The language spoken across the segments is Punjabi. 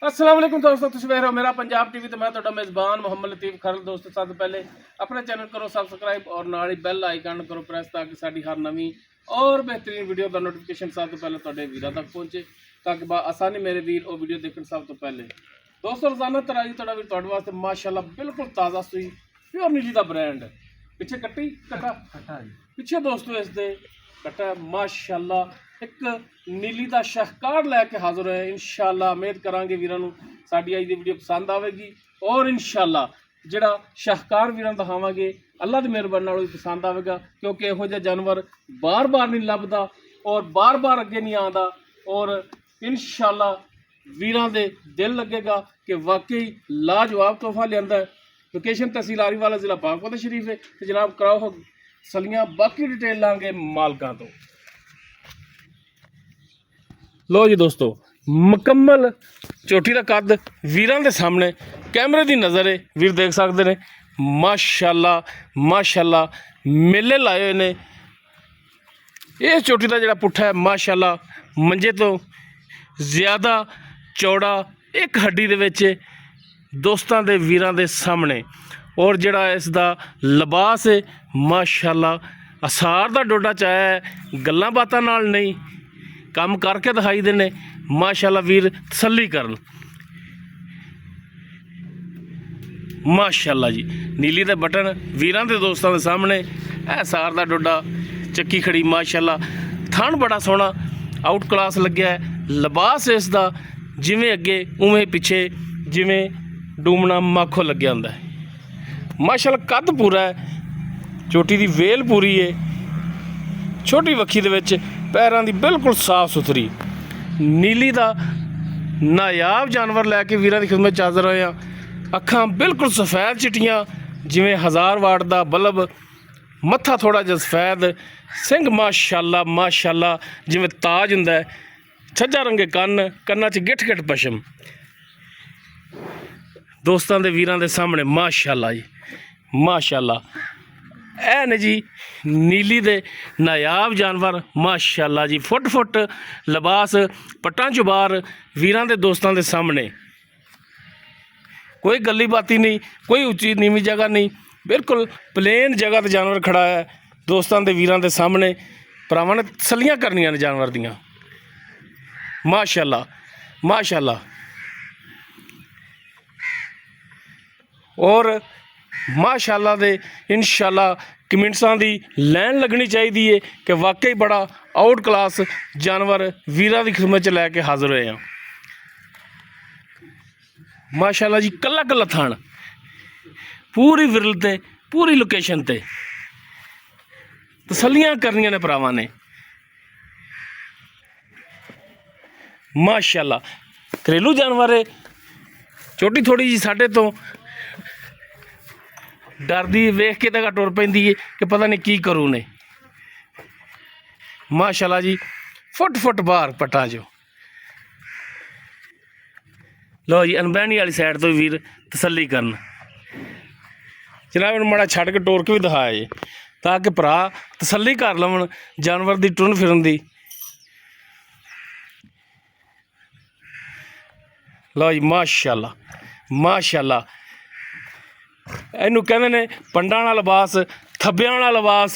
अस्सलाम वालेकुम दोस्तों, तुम वेख रहे हो मेरा पंजाब टीवी। तो मैं ਤੁਹਾਡਾ मेज़बान मोहम्मद लतीफ़ खरल। दोस्तों सब तो पहले अपने चैनल करो सबसक्राइब और नाल ही बैल आइकन करो प्रेस ताकि साडी हर नवी और बेहतरीन वीडियो का नोटिफिकेशन सब तो पहले ਤੁਹਾਡੇ ਵੀਰਾਂ तक पहुंचे ताकि आसानी मेरे वीर वो वीडियो देखने सब तो पहले। दोस्तों रोजाना तरह जी ਤੁਹਾਡਾ ਵੀਰ ਤੁਹਾਡੇ ਵਾਸਤੇ माशाल्लाह बिल्कुल ताज़ा सूई प्योर नीली का ब्रांड पिछे कट्टी कटा पिछे दोस्तों इस दे कटा माशाल्लाह एक नीली का शाहकार लैके हाजिर है। इंशाअल्लाह उम्मीद करांगे वीरां नूं साडी अज दी वीडियो पसंद आवेगी और इंशाअल्लाह जिहड़ा शाहकार वीरां दिखावांगे अल्लाह दी मेहरबानी नाल पसंद आवेगा, क्योंकि इहो जिहा जानवर बार बार नहीं लभदा और बार बार अगे नहीं आंदा। और इंशाअल्लाह वीरां दे दिल लगेगा कि वाकई लाजवाब तोहफा लिआंदा है। लोकेशन तहसील आरीवाला जिला पाकपत शरीफ है। तो जनाब कराओ सलियां, बाकी डिटेल लांगे मालकां तो। लो जी दोस्तों, मुकम्मल चोटी का कद वीरां दे सामने कैमरे की नज़र है। वीर देख सकते हैं माशाल्लाह माशाल्लाह मेले लाए हुए ने। ये चोटी का जोड़ा पुट्ठा है माशाल्लाह मंजे तो ज़्यादा चौड़ा एक हड्डी दे विच दोस्तां दे वीरां दे सामने। और जिहड़ा इसदा लिबास है माशाल्लाह असार दा डोडा चाया है, गल्लां बातां नाल नहीं काम करके दिखाई देने। माशाल्लाह वीर तसल्ली करन माशाल्लाह जी। नीली दे बटन वीरां दे दोस्तां दे सामने ऐ सार दा डोडा चक्की खड़ी माशाल्लाह। थन बड़ा सोहना आउट क्लास लग्या है। लिबास इसदा जिवें अगे उवें पिछे जिवें डूमना माखो लग्या हुंदा है माशाल्लाह। कद पूरा है, चोटी दी वेल पूरी है, छोटी वक्खी दे विच पैरां दी बिल्कुल साफ सुथरी नीली दा नायाब जानवर लैके वीरां दी खिदमत हाज़र होए हैं। अखां बिल्कुल सफ़ैद चिट्टियां जिवें 1000 वाट दा बल्ब, मत्था थोड़ा जिहा सफ़ैद, सिंग माशाल्लाह माशाल्लाह जिवें ताज हुंदा है, छज्जा रंगे कन्न, कन्नां च गिठ गिठ पशम। दोस्तां दे वीरां दे सामने माशाल्लाह जी माशाल्लाह ऐ ने जी नीली दे नायाब जानवर माशाल्लाह जी। फुट फुट लिबास पट्टां चुबार वीरां दे दोस्तां दे सामने। कोई गली बाती नहीं, कोई उच्ची नीवी जगह नहीं, बिल्कुल प्लेन जगह ते जानवर खड़ा है दोस्तां दे वीरां दे सामने। भरावां ने तसल्लियां करनियां ने जानवर दियां माशाल्लाह माशाल्लाह। और माशाल्लाह दे इंशाल्लाह कमेंट्सां दी लैन लगनी चाहिए है कि वाकई बड़ा आउट क्लास जानवर वीरां दी खिदमत च लैके हाज़र होए हैं माशाल्लाह जी। कल्ला कल्ला थान पूरी विरल ते पूरी लोकेशन ते तसल्लियां करनियां ने भरावां ने माशाल्लाह। घरेलू जानवर है, छोटी थोड़ी जी साढ़े तो डरदी वेख के तक टुर पैंदी है कि पता नहीं की करूँ ने माशाल्लाह जी। फुट फुट बाहर पट्टा जो। लो जी अनबैनी वाली साइड तो वीर तसल्ली करन जनाब। इन माड़ा छड़ के टोर के भी दिखाया जी ताकि भरा तसल्ली कर लवन जानवर की टुरन फिरन दी। लो जी माशाल्लाह माशाल्लाह। इनू कहते ने पंडा वाला लिबास, थब्बियां वाला लिबास।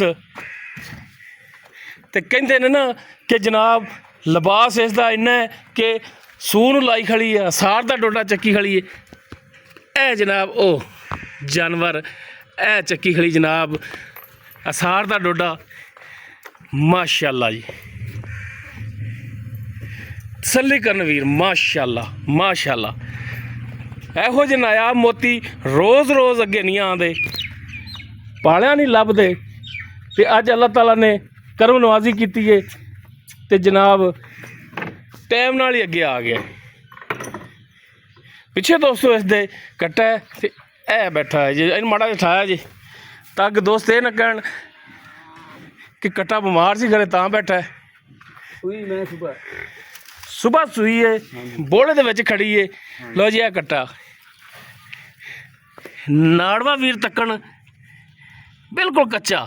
तो कहते ने ना कि जनाब लिबास इसका इन्ना है कि सूह लाई खड़ी है, असार का डोडा चक्की खड़ी है। ए जनाब ओ जानवर ए चक्की खड़ी जनाब असार का डोडा माशाल्लाह जी। तसल्ली करन वीर माशाल्लाह माशाल्लाह। ਇਹੋ ਜਿਹੇ ਨਾयाब मोती रोज़ रोज़ अगे नहीं आते, पालिया नहीं लभदे। तो अज अल्लाह ताला ने करम नवाजी की है तो जनाब टाइम नाल ही अगे आ गया। पिछे दोस्तों इस दे कट्टा है तो ए बैठा है जी। इन माड़ा जिहा उठाया जी ताकि दोस्त ये ना कहन कि कट्टा बीमार सी घरे तां बैठा है। सुई मैं सुबह सूई है, बोले दे विच खड़ी है। लो जी आ कट्टा नाड़वा वीर तकन बिल्कुल कच्चा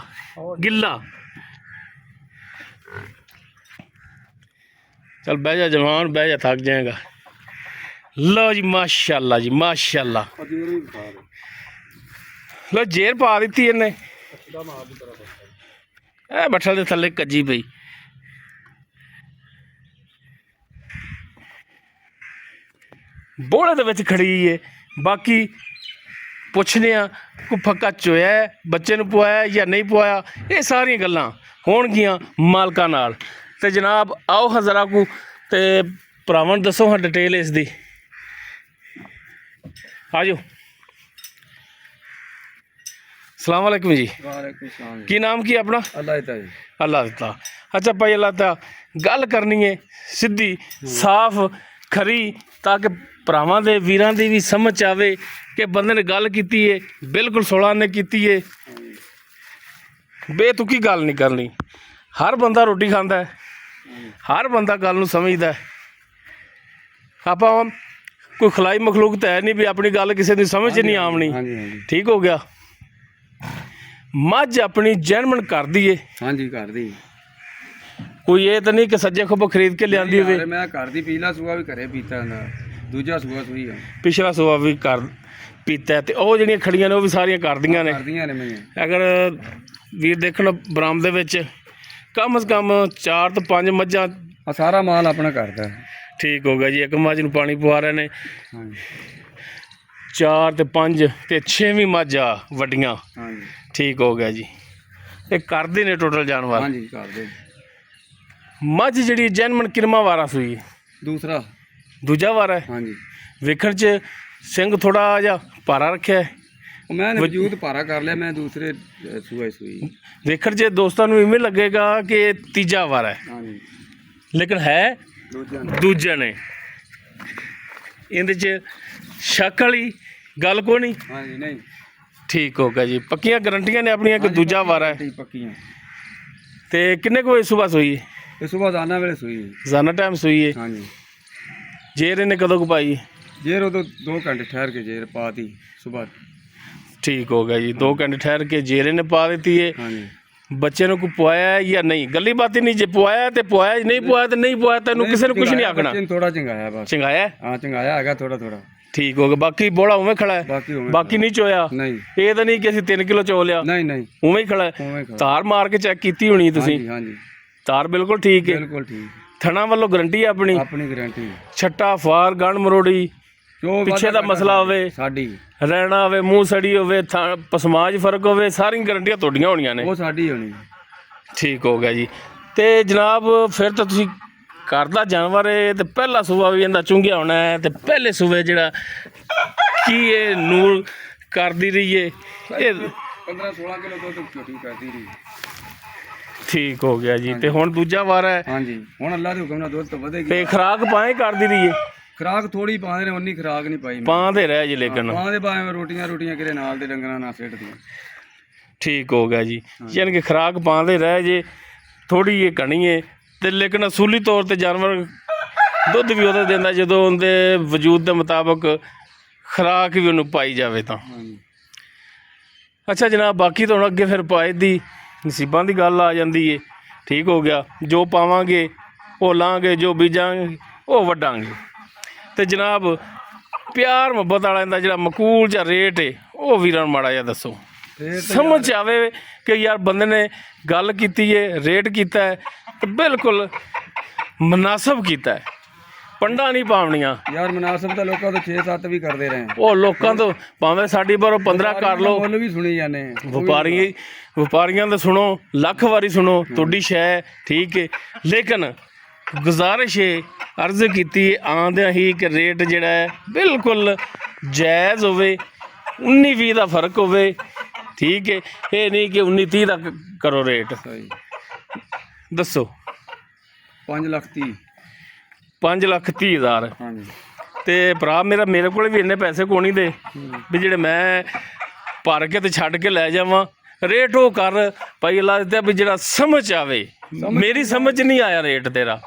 गिला। चल बह जा जवान, बह जा, थक जाएगा। ਲਓ ਜੀ ਮਾਸ਼ਾਅੱਲਾ ਜੀ ਮਾਸ਼ਾਅੱਲਾ। ਲਓ ਜੇਰ ਪਾ ਦਿੱਤੀ ਇਹਨੇ, ਇਹ ਬੱਠਲ ਦੇ ਥੱਲੇ ਕੱਜੀ ਪਈ। ਬੋਲੇ ਦੇ ਵਿੱਚ ਖੜੀ ਏ। ਬਾਕੀ ਪੁੱਛਦੇ ਆ ਕੋਈ ਫੱਕਾ ਚੋਇਆ ਬੱਚੇ ਨੂੰ ਪਵਾਇਆ ਜਾਂ ਨਹੀਂ ਪਵਾਇਆ, ਇਹ ਸਾਰੀਆਂ ਗੱਲਾਂ ਹੋਣਗੀਆਂ ਮਾਲਕਾਂ ਨਾਲ। ਤੇ ਜਨਾਬ ਆਓ ਹਜ਼ਰਾ ਕੋ ਤੇ ਭਰਾਵਾਂ ਨੂੰ ਦੱਸੋ ਹਾਂ ਡਿਟੇਲ ਇਸ ਦੀ। ਆ ਜਾਓ। ਸਲਾਮ ਵਾਲੇਕੁਮ ਜੀ। ਕੀ ਨਾਮ ਕੀ ਆਪਣਾ? ਅੱਲਾ ਦਿੱਤਾ ਜੀ। ਅੱਲਾ ਦਿੱਤਾ। ਅੱਛਾ ਭਾਈ ਅੱਲਾ ਦਿੱਤਾ, ਗੱਲ ਕਰਨੀ ਹੈ ਸਿੱਧੀ ਸਾਫ਼ ਖਰੀ, ਤਾਂ ਕਿ ਭਰਾਵਾਂ ਦੇ ਵੀਰਾਂ ਦੀ ਵੀ ਸਮਝ ਆਵੇ ਕਿ ਬੰਦੇ ਨੇ ਗੱਲ ਕੀਤੀ ਹੈ ਬਿਲਕੁਲ 16 ਨੇ ਕੀਤੀ ਹੈ, ਬੇਤੁਕੀ ਗੱਲ ਨਹੀਂ ਕਰਨੀ। ਹਰ ਬੰਦਾ ਰੋਟੀ ਖਾਂਦਾ ਹੈ, ਹਰ ਬੰਦਾ ਗੱਲ ਨੂੰ ਸਮਝਦਾ ਹੈ। ਆਪਾਂ ਕੋਈ ਖਲਾਈ ਮਖਲੂਕ ਤਾਂ ਹੈ ਨਹੀਂ ਵੀ ਆਪਣੀ ਗੱਲ ਕਿਸੇ ਦੀ ਸਮਝ ਨਹੀਂ ਆਉਣੀ। ਠੀਕ ਹੋ ਗਿਆ। ਮੱਝ ਆਪਣੀ ਜਨਮਣ ਕਰਦੀ ਏ। ਹਾਂਜੀ ਕਰਦੀ। ਕੋਈ ਇਹ ਤਾਂ ਨਹੀਂ ਕਿ ਸੱਜੇ ਖੱਬੋਂ ਖਰੀਦ ਕੇ ਲਿਆਂਦੀ ਹੋਵੇ। ਮੈਂ ਕਰਦੀ, ਪਿਛਲਾ ਸੂਆ ਵੀ ਘਰੇ ਪੀਤਾ ਹੁੰਦਾ, ਦੂਜਾ ਸੂਆ ਸੂਈ ਆ, ਪਿਛਲਾ ਸੂਆ ਵੀ ਕਰ ਪੀਤਾ। ਤੇ ਉਹ ਜਿਹੜੀਆਂ ਖੜੀਆਂ ਨੇ ਉਹ ਵੀ ਸਾਰੀਆਂ ਕਰਦੀਆਂ ਨੇ। ਅਗਰ ਵੀਰ ਦੇਖਣ ਬਰਾਮ ਦੇ ਵਿੱਚ ਕਮ ਸੇ ਕਮ 4 ਤੋਂ 5 ਮੱਝਾਂ, ਸਾਰਾ ਮਾਲ ਆਪਣਾ ਕਰਦਾ। ਠੀਕ ਹੋ ਗਿਆ ਜੀ। ਇੱਕ ਮੱਝ ਨੂੰ ਪਾਣੀ ਪਵਾ ਰਹੇ ਨੇ, 4 ਤੇ 5 ਤੇ 6ਵੀਂ ਮੱਝ ਆ ਵੱਡੀਆਂ। ਠੀਕ ਹੋ ਗਿਆ ਜੀ। ਇਹ ਕਰਦੇ ਨੇ ਟੋਟਲ ਜਾਨਵਰ। ਹਾਂਜੀ ਕਰਦੇ। ਮੱਝ ਜਿਹੜੀ ਜਨਮਨ ਕਿਰਮਾ ਵਾਰਾ ਸੂਈ? ਦੂਜਾ ਵਾਰਾ ਹੈ। ਹਾਂਜੀ। ਵੇਖਣ 'ਚ ਸਿੰਘ ਥੋੜਾ ਜਿਹਾ ਭਾਰਾ ਰੱਖਿਆ ਹੈ। ਮੈਂ ਵਜੂਦ ਭਾਰਾ ਕਰ ਲਿਆ, ਮੈਂ ਦੂਸਰੇ ਸੂਏ ਸੂਈ। ਵੇਖਣ 'ਚ ਦੋਸਤਾਂ ਨੂੰ ਇਵੇਂ ਲੱਗੇਗਾ ਕਿ ਤੀਜਾ ਵਾਰਾ ਹੈ, ਲੇਕਿਨ ਹੈ ਦੂਜਾ ਨੇ। ਇਹਦੇ 'ਚ ਸ਼ੱਕ ਵਾਲੀ ਗੱਲ ਕੋਈ ਨਹੀਂ। ਹਾਂਜੀ ਨਹੀਂ। ਠੀਕ ਹੋ ਗਿਆ ਜੀ। ਪੱਕੀਆਂ ਗਰੰਟੀਆਂ ਨੇ ਆਪਣੀਆਂ ਕਿ ਦੂਜਾ ਵਾਰਾ ਹੈ? ਪੱਕੀਆਂ। ਤੇ ਕਿੰਨੇ ਕੁ ਵਜੇ ਸੁਬਾਹ ਸੂਈ? ਇਹ ਸੁਬਾਹ ਜ਼ਾਨਾ ਵੇਲੇ ਸੂਈ। ਜ਼ਾਨਾ ਟਾਈਮ ਸੂਈ ਹੈ। ਹਾਂਜੀ। ਜੇਰ ਇਹਨੇ ਕਦੋਂ ਕੁ ਪਾਈ? ਜੇਰ ਉਦੋਂ 2 ਘੰਟੇ ਠਹਿਰ ਕੇ ਜੇਰ ਪਾਤੀ ਸੁਬਾਹ। ਠੀਕ ਹੋ ਗਿਆ ਜੀ। 2 ਘੰਟੇ ਠਹਿਰ ਕੇ ਜੇਰ ਇਹਨੇ ਪਾ ਦਿੱਤੀ ਹੈ। ਹਾਂਜੀ। ਬੱਚੇ ਨੂੰ ਕੋਈ ਪਵਾਇਆ ਜਾਂ ਨਹੀਂ? ਗੱਲੀ ਬਾਤ ਹੀ ਨਹੀਂ। ਜੇ ਪਵਾਇਆ ਤੇ ਪਵਾਇਆ, ਨਹੀਂ ਪਵਾਇਆ ਤੇ ਨਹੀਂ ਪਵਾਇਆ। ਤੈਨੂੰ ਕਿਸੇ ਨੂੰ ਕੁਝ ਨਹੀਂ ਆਖਣਾ। ਥੋੜਾ ਚੰਗਾਇਆ ਬਸ। ਚੰਗਾਇਆ? ਹਾਂ ਚੰਗਾਇਆ ਹੈਗਾ ਥੋੜਾ ਥੋੜਾ। ਠੀਕ ਹੋ ਗਿਆ। ਬਾਕੀ ਬੋਲਾ ਉਵੇਂ ਖੜਾ ਹੈ? ਬਾਕੀ ਨਹੀਂ ਚੋਇਆ? ਨਹੀਂ। ਇਹ ਤਾਂ ਨਹੀਂ ਕਿ ਅਸੀਂ 3 ਕਿਲੋ ਚੋ ਲਿਆ? ਨਹੀਂ ਨਹੀਂ, ਉਵੇਂ ਹੀ ਖੜਾ ਹੈ। ਤਾਰ ਮਾਰ ਕੇ ਚੈੱਕ ਕੀਤੀ ਹੋਣੀ ਤੁਸੀਂ? ਹਾਂਜੀ। ਤਾਰ ਬਿਲਕੁਲ ਠੀਕ ਹੈ? ਬਿਲਕੁਲ ਠੀਕ। ਥਣਾ ਵੱਲੋਂ ਗਰੰਟੀ ਆਪਣੀ? ਆਪਣੀ ਗਰੰਟੀ। ਛੱਟਾ ਫਾਰ ਗਣ ਮਰੋੜੀ ਪਿੱਛੇ ਦਾ ਮਸਲਾ ਹੋਵੇ, ਸਾਡੀ ਰਹਿਣਾ ਹੋਵੇ, ਮੂੰਹ ਸੜੀ ਹੋਵੇ, ਪਸਮਾਜ ਫਰਕ ਹੋਵੇ, ਸਾਰੀਆਂ ਗਰੰਟੀਆਂ ਤੁਹਾਡੀਆਂ ਹੋਣੀਆਂ ਨੇ? ਉਹ ਸਾਡੀ ਹੋਣੀ। ਠੀਕ ਹੋ ਗਿਆ ਜੀ। ਤੇ ਜਨਾਬ ਫਿਰ ਤਾਂ ਤੁਸੀਂ ਘਰ ਦਾ ਜਾਨਵਰ ਹੈ ਤੇ ਪਹਿਲਾ ਸੂਬਾ ਵੀ ਇਹਦਾ ਚੁੰਗਿਆ ਹੋਣਾ ਹੈ। ਤੇ ਪਹਿਲੇ ਸੂਬੇ ਜਿਹੜਾ ਕੀ ਇਹ ਨੂਰ ਕਰਦੀ ਰਹੀ ਹੈ? ਇਹ 15-16 ਕਿਲੋ ਦੁੱਧ ਝੋਟੀ ਕਰਦੀ ਰਹੀ। ਠੀਕ ਹੋ ਗਿਆ ਜੀ। ਤੇ ਹੁਣ ਦੂਜਾ ਵਾਰ ਹੈ? ਹਾਂਜੀ। ਹੁਣ ਅੱਲਾ ਦੇ ਹੁਕਮ ਨਾਲ ਦੁੱਧ ਤਾਂ ਵਧੇਗੀ। ਤੇ ਖੁਰਾਕ ਪਾਏ ਕਰਦੀ ਰਹੀ ਹੈ? ਖੁਰਾਕ ਥੋੜੀ ਪਾਉਂਦੇ ਨੇ, ਉਨੀ ਖੁਰਾਕ ਨਹੀਂ ਪਾਈ। ਪਾਉਂਦੇ ਰਹਿ ਜੀ, ਲੇਕਿਨ ਪਾਉਂਦੇ ਭਾਵੇਂ ਰੋਟੀਆਂ ਕਿਰੇ ਨਾਲ ਦੇ ਡੰਗਰਾਂ ਨਾਲ ਸਿੱਟਦੀਆਂ। ਠੀਕ ਹੋ ਗਿਆ ਜੀ। ਯਾਨੀ ਕਿ ਖੁਰਾਕ ਪਾਉਂਦੇ ਰਹਿ ਜੇ, ਥੋੜੀ ਇਹ ਕਣੀ ਹੈ। ਤੇ ਲੇਕਿਨ ਅਸੂਲੀ ਤੌਰ ਤੇ ਜਾਨਵਰ ਦੁੱਧ ਵੀ ਉਹਦਾ ਦਿੰਦਾ ਜਦੋਂ ਉਹਦੇ ਵਜੂਦ ਦੇ ਮੁਤਾਬਕ ਖੁਰਾਕ ਵੀ ਉਹਨੂੰ ਪਾਈ ਜਾਵੇ ਤਾਂ। ਅੱਛਾ ਜਨਾਬ, ਬਾਕੀ ਤਾਂ ਹੁਣ ਅੱਗੇ ਫਿਰ ਪਾਏ ਦੀ ਨਸੀਬਾਂ ਦੀ ਗੱਲ ਆ ਜਾਂਦੀ ਏ। ਠੀਕ ਹੋ ਗਿਆ। ਜੋ ਪਾਵਾਂਗੇ ਉਹ ਲਾਂਗੇ, ਜੋ ਬੀਜਾਂਗੇ ਉਹ ਵੱਢਾਂਗੇ। ਤੇ ਜਨਾਬ ਪਿਆਰ ਮੁਹੱਬਤ ਵਾਲਾ ਇਹਦਾ ਜਿਹੜਾ ਮਕੂਲ ਜਾਂ ਰੇਟ ਹੈ ਉਹ ਵੀਰਾਂ ਨੂੰ ਮਾੜਾ ਜਿਹਾ ਦੱਸੋ, ਸਮਝ ਆਵੇ ਕਿ ਯਾਰ ਬੰਦੇ ਨੇ ਗੱਲ ਕੀਤੀ ਹੈ, ਰੇਟ ਕੀਤਾ ਹੈ ਤੇ ਬਿਲਕੁਲ ਮੁਨਾਸਬ ਕੀਤਾ ਹੈ। ਪੰਡਾ ਨਹੀਂ ਪਾਉਣੀਆਂ ਯਾਰ। ਮੁਨਾਸਬ ਤਾਂ ਲੋਕਾਂ ਤੋਂ 6-7 ਵੀ ਕਰਦੇ ਰਹੇ। ਉਹ ਲੋਕਾਂ ਤੋਂ ਭਾਵੇਂ ਸਾਡੀ ਬਾਰੋਂ 15 ਕਰ ਲਓ, ਮੁੱਲ ਵੀ ਸੁਣੀ ਜਾਂਦੇ। ਵਪਾਰੀਆਂ ਦਾ ਸੁਣੋ, ਲੱਖ ਵਾਰੀ ਸੁਣੋ, ਤੁਹਾਡੀ ਸ਼ੈ ਠੀਕ ਹੈ। ਲੇਕਿਨ ਗੁਜ਼ਾਰਿਸ਼ ਹੈ, ਅਰਜ਼ ਕੀਤੀ ਆਉਂਦਿਆਂ ਹੀ ਕਿ ਰੇਟ ਜਿਹੜਾ ਹੈ ਬਿਲਕੁਲ ਜਾਇਜ਼ ਹੋਵੇ, 19-20 ਦਾ ਫਰਕ ਹੋਵੇ। ਠੀਕ ਹੈ। ਇਹ ਨਹੀਂ ਕਿ 19-30 ਦਾ ਕਰੋ ਰੇਟ। ਦੱਸੋ। 5,30,000। ਹਾਂਜੀ। ਤੇ ਭਰਾ ਮੇਰੇ ਕੋਲ ਵੀ ਇੰਨੇ ਪੈਸੇ ਕੋਈ ਨਹੀਂ ਦੇ ਵੀ ਜਿਹੜੇ ਮੈਂ ਭਰ ਕੇ ਤੇ ਛੱਡ ਕੇ ਲੈ ਜਾਵਾਂ। ਰੇਟ ਉਹ ਕਰ ਭਾਈ ਅੱਲਾ ਦਿੱਤਾ ਵੀ ਜਿਹੜਾ ਸਮਝ ਆਵੇ। ਮੇਰੀ ਸਮਝ ਨਹੀਂ ਆਇਆ ਰੇਟ ਤੇਰਾ,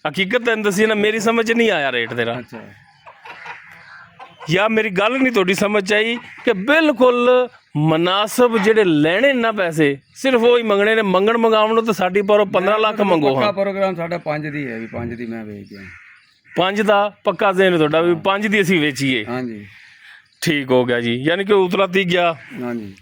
ਹਕੀਕਤ ਤੈਨੂੰ ਦੱਸੀ ਨਾ, ਮੇਰੀ ਸਮਝ ਨਹੀਂ ਆਇਆ ਰੇਟ ਤੇਰਾ। ਜਾਂ ਮੇਰੀ ਗੱਲ ਨਹੀਂ ਤੁਹਾਡੀ ਸਮਝ ਆਈ ਕਿ ਬਿਲਕੁਲ ਮੁਨਾਸਬ ਜਿਹੜੇ ਲੈਣੇ ਨਾ ਪੈਸੇ ਸਿਰਫ ਉਹ ਹੀ ਮੰਗਣੇ ਨੇ। ਮੰਗਾਉਣ ਨੂੰ ਤਾਂ ਸਾਡੀ ਪਰ 15 ਲੱਖ ਮੰਗੋ। ਹਾਂ ਪ੍ਰੋਗਰਾਮ ਸਾਡਾ 5 ਦੀ ਹੈ ਵੀ 5 ਦੀ ਮੈਂ ਵੇਚ ਦਿਆਂ। 5 ਦਾ ਪੱਕਾ ਦੇਣ ਤੁਹਾਡਾ ਵੀ 5 ਦੀ ਅਸੀਂ ਵੇਚੀਏ। ਹਾਂਜੀ ਠੀਕ ਹੋ ਗਿਆ ਜੀ, ਯਾਨੀ ਕਿ ਉਤਲਾ ਤੀ ਗਿਆ। ਹਾਂਜੀ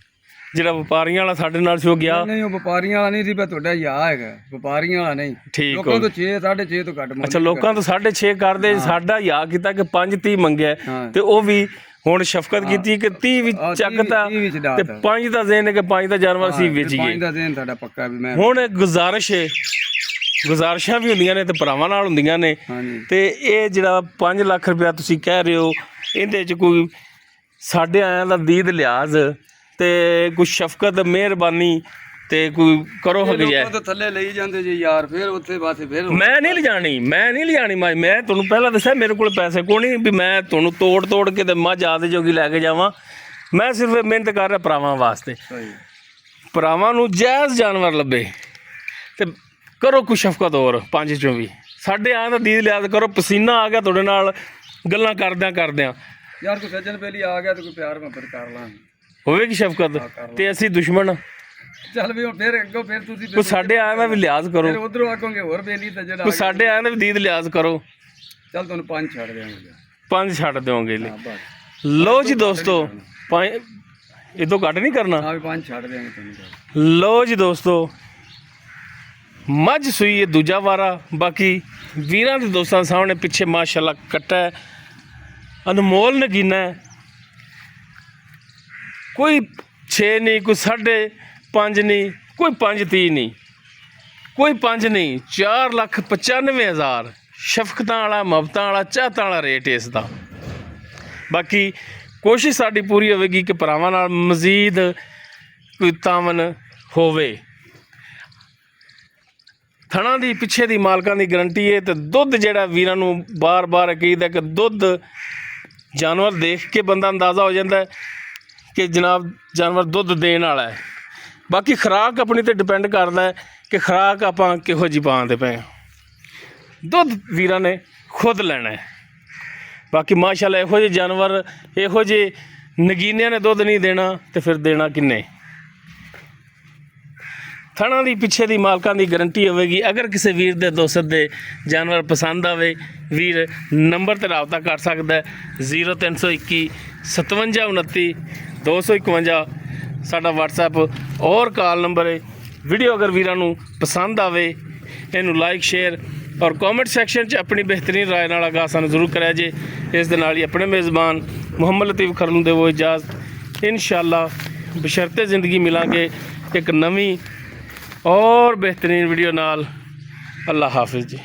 ਜਿਹੜਾ ਵਪਾਰੀਆਂ ਵਾਲਾ ਸਾਡੇ ਨਾਲ ਸੀ ਉਹ ਗਿਆ। ਨਹੀਂ ਉਹ ਵਪਾਰੀਆਂ ਵਾਲਾ ਨਹੀਂ ਸੀ, ਪਰ ਤੁਹਾਡਾ ਯਾ ਹੈਗਾ ਵਪਾਰੀਆਂ ਵਾਲਾ ਨਹੀਂ। ਠੀਕ ਲੋਕਾਂ ਤੋਂ 6 6.5 ਤੋਂ ਘੱਟ ਮੁੱਲ। ਅੱਛਾ, ਲੋਕਾਂ ਤੋਂ 6.5 ਕਰਦੇ, ਸਾਡਾ ਯਾ ਕੀਤਾ ਕਿ 5 ਮੰਗਿਆ ਹਾਂ। ਤੇ ਉਹ ਵੀ ਹੁਣ ਸ਼ਫਕਤ ਕੀਤੀ ਕਿ 30 ਵੀ ਚੱਕਤਾ ਤੇ 5 ਦਾ ਦੇਣ ਕਿ 5 ਦਾ ਜਾਨਵਰ ਸੀ ਵੇਚ ਗਏ। 5 ਦਾ ਦੇਣ ਤੁਹਾਡਾ ਪੱਕਾ ਵੀ ਮੈਂ ਹੁਣ ਗੁਜ਼ਾਰਿਸ਼ਾਂ ਵੀ ਹੁੰਦੀਆਂ ਨੇ ਤੇ ਭਰਾਵਾਂ ਨਾਲ ਹੁੰਦੀਆਂ ਨੇ। ਹਾਂਜੀ ਤੇ ਇਹ ਜਿਹੜਾ 5 ਲੱਖ ਰੁਪਇਆ ਤੁਸੀਂ ਕਹਿ ਰਹੇ ਹੋ, ਇਹਦੇ 'ਚ ਕੋਈ ਸਾਡੇ ਆਇਆਂ ਦਾ ਦੀਦ ਲਿਹਾਜ਼ ਤੇ ਕੋਈ ਸ਼ਫਕਤ ਮਿਹਰਬਾਨੀ ਤੇ ਕੋਈ ਕਰੋ ਹਕ ਲੋਕਾਂ ਤੋਂ ਥੱਲੇ ਲਈ ਜਾਂਦੇ ਜੀ ਯਾਰ, ਫਿਰ ਉੱਥੇ ਪਾਸੇ ਫਿਰ ਮੈਂ ਨਹੀਂ ਲਿਜਾਣੀ ਮੈਂ ਤੁਹਾਨੂੰ ਪਹਿਲਾਂ ਦੱਸਿਆ ਮੇਰੇ ਕੋਲ ਪੈਸੇ ਕੋਈ ਨਹੀਂ ਵੀ ਮੈਂ ਤੁਹਾਨੂੰ ਤੋੜ ਕੇ ਤੇ ਮੱਝ ਆਦੇ ਜੋਗੀ ਲੈ ਕੇ ਜਾਵਾਂ। ਮੈਂ ਸਿਰਫ ਮਿਹਨਤ ਕਰ ਰਿਹਾ ਭਰਾਵਾਂ ਵਾਸਤੇ। ਭਰਾਵਾਂ ਨੂੰ ਜਾਇਜ਼ ਜਾਨਵਰ ਲੱਭੇ ਤੇ ਕਰੋ ਕੋਈ ਸ਼ਫਕਤ ਹੋਰ 5 ਚੋਂ ਵੀ। ਸਾਡੇ ਆਇਆਂ ਦਾ ਦੀਦ ਲਿਹਾਜ਼ ਕਰੋ। ਪਸੀਨਾ ਆ ਗਿਆ ਤੁਹਾਡੇ ਨਾਲ ਗੱਲਾਂ ਕਰਦਿਆਂ ਯਾਰ, ਕੋਈ ਸੱਜਣ ਪਹਿਲੀ ਆ ਗਿਆ ਤੇ ਕੋਈ ਪਿਆਰ ਮੁਹੱਬਤ ਕਰ ਲਾਂਗੇ, ਹੋਵੇਗੀ ਸ਼ਫਕਤ। ਤੇ ਅਸੀਂ ਦੁਸ਼ਮਣ ਚੱਲ ਵੀ ਹੁਣ ਫਿਰ ਅੱਗੋਂ ਫਿਰ ਤੁਸੀਂ ਕੋਈ ਸਾਡੇ ਆਇਆਂ ਦਾ ਵੀ ਲਿਹਾਜ਼ ਕਰੋ। ਫਿਰ ਉਧਰੋਂ ਆਖੋਗੇ ਹੋਰ ਬੇਲੀ ਤਾਂ ਜਿਹੜਾ ਕੋਈ ਸਾਡੇ ਆਇਆਂ ਦਾ ਵੀ ਦੀਦ ਲਿਹਾਜ਼ ਕਰੋ। ਚੱਲ ਤੁਹਾਨੂੰ 5 ਛੱਡ ਦਿਆਂਗੇ। 5 ਛੱਡ ਦਿਓਗੇ ਲੈ। ਬਸ ਲੋ ਜੀ ਦੋਸਤੋ, ਇਹ ਤੋਂ ਘੱਟ ਨਹੀਂ ਕਰਨਾ। ਹਾਂ ਵੀ 5 ਛੱਡ ਦਿਆਂਗੇ ਤੁਹਾਨੂੰ। ਲੋ ਜੀ ਦੋਸਤੋ, ਮੱਝ ਸੂਈ ਇਹ ਦੂਜਾ ਵਾਰਾ। ਬਾਕੀ ਵੀਰਾਂ ਦੇ ਦੋਸਤਾਂ ਸਾਹਮਣੇ ਪਿੱਛੇ ਮਾਸ਼ਾਅੱਲਾ ਕੱਟਾ ਹੈ, ਅਨਮੋਲ ਨਗੀਨਾ ਹੈ। ਕੋਈ 6 ਨਹੀਂ, ਕੋਈ 5.5 ਨਹੀਂ, ਕੋਈ 5.30 ਨਹੀਂ, ਕੋਈ 5 ਨਹੀਂ, 4,95,000 ਸ਼ਫਕਤਾਂ ਵਾਲਾ, ਮੁਹੱਬਤਾਂ ਵਾਲਾ, ਚਾਹਤਾਂ ਵਾਲਾ ਰੇਟ ਇਸ ਦਾ। ਬਾਕੀ ਕੋਸ਼ਿਸ਼ ਸਾਡੀ ਪੂਰੀ ਹੋਵੇਗੀ ਕਿ ਭਰਾਵਾਂ ਨਾਲ ਮਜ਼ੀਦ ਕੋਈ ਤਾਮਨ ਹੋਵੇ। ਥਣਾ ਦੀ ਪਿੱਛੇ ਦੀ ਮਾਲਕਾਂ ਦੀ ਗਰੰਟੀ ਹੈ। ਤੇ ਦੁੱਧ ਜਿਹੜਾ ਵੀਰਾਂ ਨੂੰ ਬਾਰ-ਬਾਰ ਕਹੀਦਾ ਕਿ ਦੁੱਧ ਜਾਨਵਰ ਦੇਖ ਕੇ ਬੰਦਾ ਅੰਦਾਜ਼ਾ ਹੋ ਜਾਂਦਾ ਕਿ ਜਨਾਬ ਜਾਨਵਰ ਦੁੱਧ ਦੇਣ ਵਾਲਾ ਹੈ। ਬਾਕੀ ਖੁਰਾਕ ਆਪਣੀ 'ਤੇ ਡਿਪੈਂਡ ਕਰਦਾ ਹੈ ਕਿ ਖੁਰਾਕ ਆਪਾਂ ਕਿਹੋ ਜਿਹੀ ਪਾਉਂਦੇ ਪਏ ਹਾਂ। ਦੁੱਧ ਵੀਰਾਂ ਨੇ ਖੁਦ ਲੈਣਾ ਹੈ। ਬਾਕੀ ਮਾਸ਼ਾਅੱਲਾ ਇਹੋ ਜਿਹੇ ਜਾਨਵਰ, ਇਹੋ ਜਿਹੇ ਨਗੀਨਿਆਂ ਨੇ ਦੁੱਧ ਨਹੀਂ ਦੇਣਾ ਤੇ ਫਿਰ ਦੇਣਾ ਕਿੰਨੇ। ਥਣਾ ਦੀ ਪਿੱਛੇ ਦੀ ਮਾਲਕਾਂ ਦੀ ਗਰੰਟੀ ਹੋਵੇਗੀ। ਅਗਰ ਕਿਸੇ ਵੀਰ ਦੇ ਦੋਸਤ ਦੇ ਜਾਨਵਰ ਪਸੰਦ ਆਵੇ, ਵੀਰ ਨੰਬਰ 'ਤੇ ਰਾਬਤਾ ਕਰ ਸਕਦਾ ਹੈ। 0321 57 29 251 ਸਾਡਾ WhatsApp ਔਰ ਕਾਲ ਨੰਬਰ ਹੈ। ਵੀਡੀਓ ਅਗਰ ਵੀਰਾਂ ਨੂੰ ਪਸੰਦ ਆਵੇ, ਇਹਨੂੰ ਲਾਈਕ, ਸ਼ੇਅਰ ਔਰ ਕਮੈਂਟ ਸੈਕਸ਼ਨ 'ਚ ਆਪਣੀ ਬਿਹਤਰੀਨ ਰਾਏ ਨਾਲ ਆਗਾਹ ਸਾਨੂੰ ਜ਼ਰੂਰ ਕਰਿਆ ਜੇ। ਇਸ ਦੇ ਨਾਲ ਹੀ ਆਪਣੇ ਮੇਜ਼ਬਾਨ ਮੁਹੰਮਦ ਲਤੀਫ ਖਰਲ ਨੂੰ ਦੇਵੋ ਇਜਾਜ਼ਤ। ਇਨਸ਼ਾਅੱਲਾ ਬਸ਼ਰਤੇ ਜ਼ਿੰਦਗੀ ਮਿਲਾਂਗੇ ਇੱਕ ਨਵੀਂ और बेहतरीन वीडियो नाल। अल्लाह हाफिज़ जी।